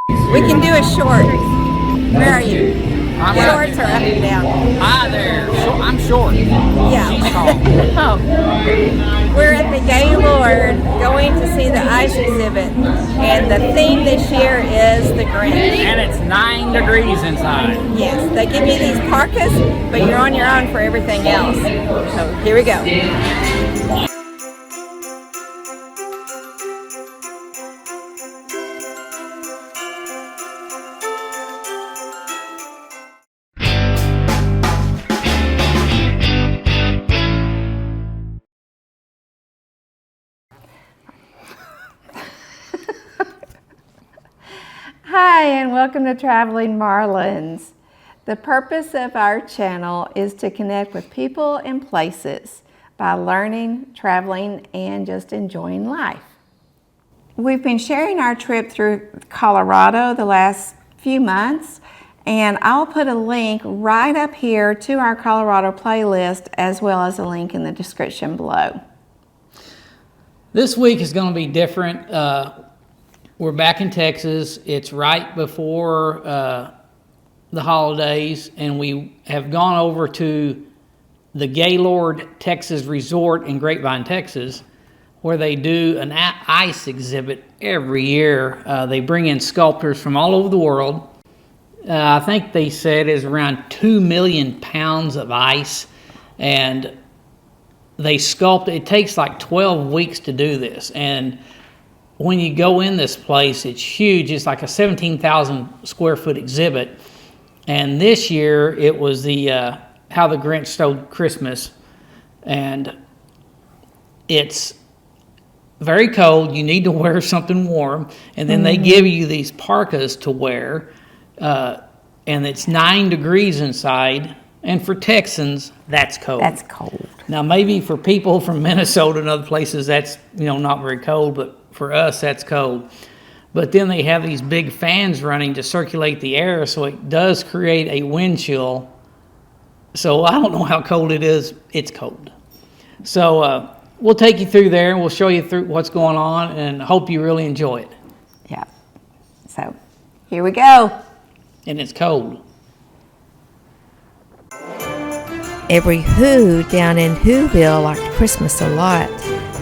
We can do a short. Where are you? Shorts or up and down? Hi there. I'm short. Yeah. She's tall. Oh. We're at the Gaylord going to see the ice exhibit. And the theme this year is the Grinch. And it's 9 degrees inside. Yes. They give you these parkas, but you're on your own for everything else. So here we go. Hi, and welcome to Traveling Marlins. The purpose of our channel is to connect with people and places by learning, traveling, and just enjoying life. We've been sharing our trip through Colorado the last few months, and I'll put a link right up here to our Colorado playlist as well as a link in the description below. This week is going to be different. We're back in Texas. It's right before the holidays, and we have gone over to the Gaylord Texas Resort in Grapevine, Texas, where they do an ice exhibit every year. They bring in sculptors from all over the world. I think they said is around 2 million pounds of ice, and they sculpt. It takes like 12 weeks to do this, and when you go in this place, it's huge. It's like a 17,000 square foot exhibit. And this year, it was the How the Grinch Stole Christmas. And it's very cold. You need to wear something warm. And then they give you these parkas to wear. And it's 9 degrees inside. And for Texans, that's cold. That's cold. Now, maybe for people from Minnesota and other places, that's, not very cold, but for us, that's cold. But then they have these big fans running to circulate the air, so it does create a wind chill. So I don't know how cold it is. It's cold. So we'll take you through there, and we'll show you through what's going on, and hope you really enjoy it. Yeah. So here we go. And it's cold. Every Who down in Who-ville liked Christmas a lot,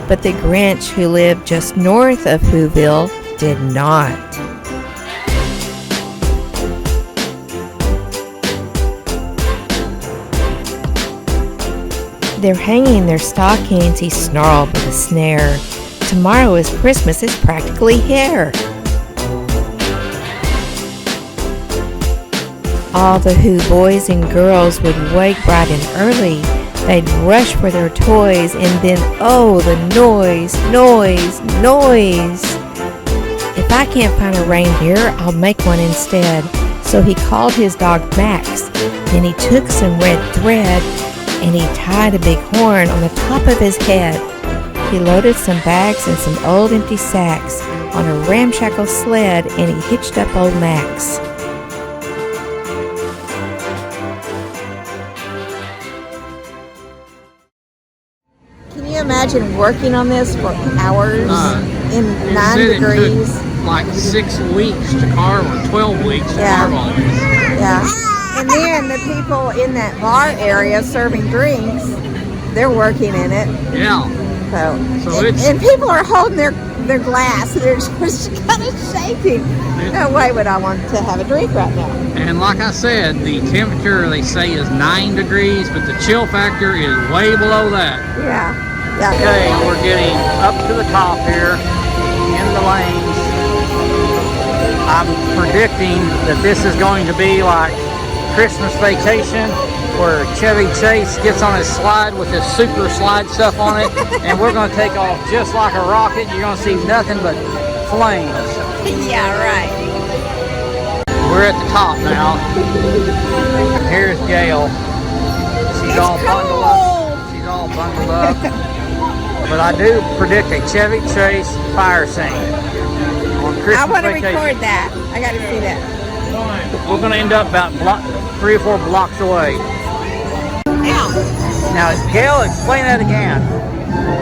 but the Grinch who lived just north of Who-ville did not. They're hanging their stockings, he snarled with a snare. Tomorrow is Christmas, it's practically here. All the Who boys and girls would wake bright and early. They'd rush for their toys, and then, oh, the noise, noise, noise. If I can't find a reindeer, I'll make one instead. So he called his dog Max. Then he took some red thread, and he tied a big horn on the top of his head. He loaded some bags and some old empty sacks on a ramshackle sled, and he hitched up old Max. Imagine working on this for hours in 9 degrees. It took like 6 weeks to carve, or 12 weeks to carve all this. Yeah. And then the people in that bar area serving drinks, they're working in it. Yeah. And people are holding their glass. They're just kind of shaking. No way would I want to have a drink right now. And like I said, the temperature they say is 9 degrees, but the chill factor is way below that. Yeah. Okay, we're getting up to the top here in the lanes. I'm predicting that this is going to be like Christmas Vacation, where Chevy Chase gets on his slide with his super slide stuff on it, and we're going to take off just like a rocket. You're going to see nothing but flames. Yeah, right. We're at the top now. Here's Gail. She's all bundled up. She's all bundled up. But I do predict a Chevy Chase fire scene on Christmas I want to Vacation. record that. I got to see that. We're going to end up about 3 or 4 blocks away. Ow. Now, Gail, explain that again.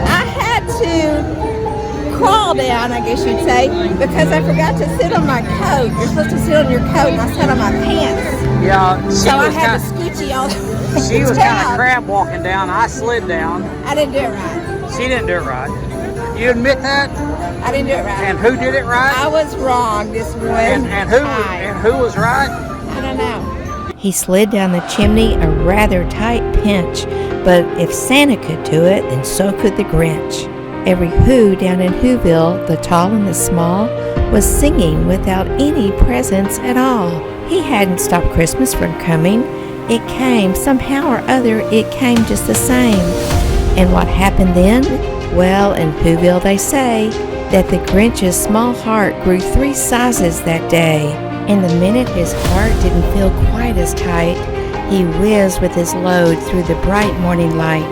I had to crawl down, I guess you'd say, because I forgot to sit on my coat. You're supposed to sit on your coat, and I sat on my pants. Yeah, So I had to scoochie all the way she was kind of down. crab walking down. I slid down. I didn't do it right. She didn't do it right. You admit that? I didn't do it right. And who did it right? I was wrong this one And who was right? I don't know. He slid down the chimney a rather tight pinch, but if Santa could do it, then so could the Grinch. Every Who down in Who-ville, the tall and the small, was singing without any presents at all. He hadn't stopped Christmas from coming. It came, somehow or other, it came just the same. And what happened then? Well, in Who-ville they say that the Grinch's small heart grew 3 sizes that day. And the minute his heart didn't feel quite as tight, he whizzed with his load through the bright morning light.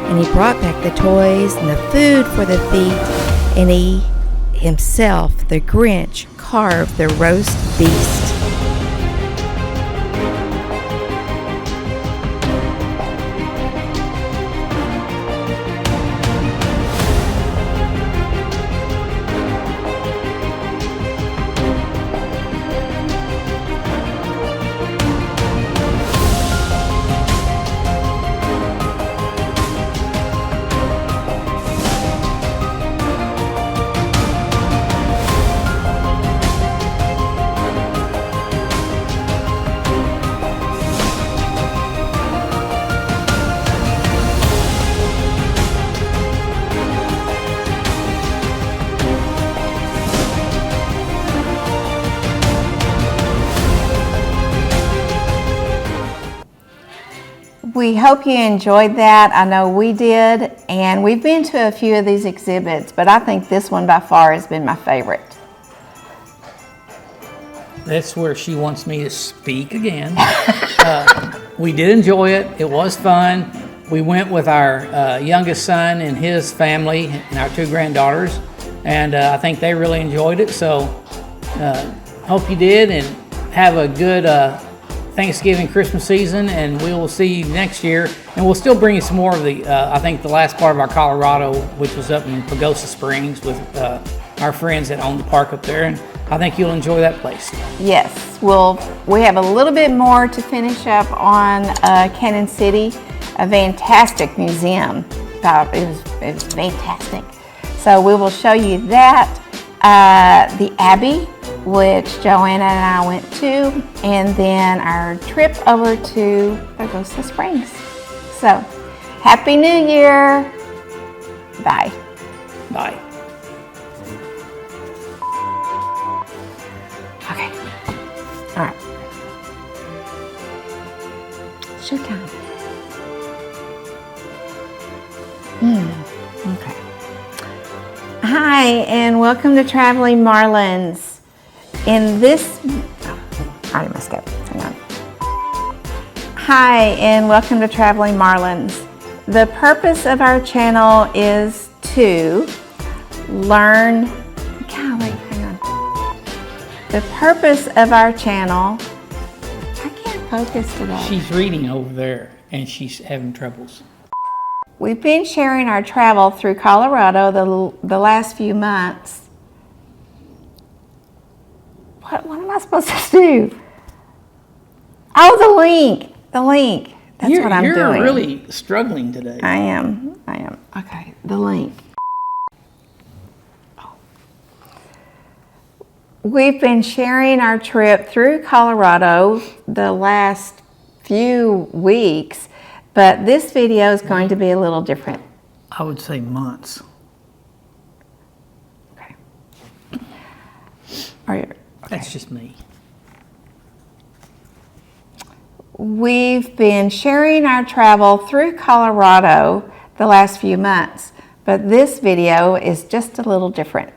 And he brought back the toys and the food for the feet. And he, himself, the Grinch, carved the roast beast. We hope you enjoyed that. I know we did, and we've been to a few of these exhibits, but I think this one by far has been my favorite. That's where she wants me to speak again. We did enjoy it. It was fun. We went with our youngest son and his family and our 2 granddaughters, and I think they really enjoyed it. So hope you did, and have a good Thanksgiving, Christmas season, and we will see you next year. And we'll still bring you some more of the, I think the last part of our Colorado, which was up in Pagosa Springs with our friends that own the park up there. And I think you'll enjoy that place. Yes, we have a little bit more to finish up on Cannon City, a fantastic museum. It was fantastic. So we will show you that. The Abbey, which Joanna and I went to, and then our trip over to Pagosa Springs. So, Happy New Year! Bye. Bye. Okay. All right. Showtime. Okay. Hi, and welcome to Traveling Marlins. In this, I already messed up. Hang on. Hi, and welcome to Traveling Marlins. The purpose of our channel is to learn. Golly, hang on. The purpose of our channel. I can't focus today. She's reading over there, and she's having troubles. We've been sharing our travel through Colorado the last few months. What am I supposed to do? Oh, the link. That's what I'm doing. You're really struggling today. I am. Okay, the link. We've been sharing our trip through Colorado the last few weeks, but this video is going to be a little different. I would say months. Okay. That's just me. We've been sharing our travel through Colorado the last few months, but this video is just a little different.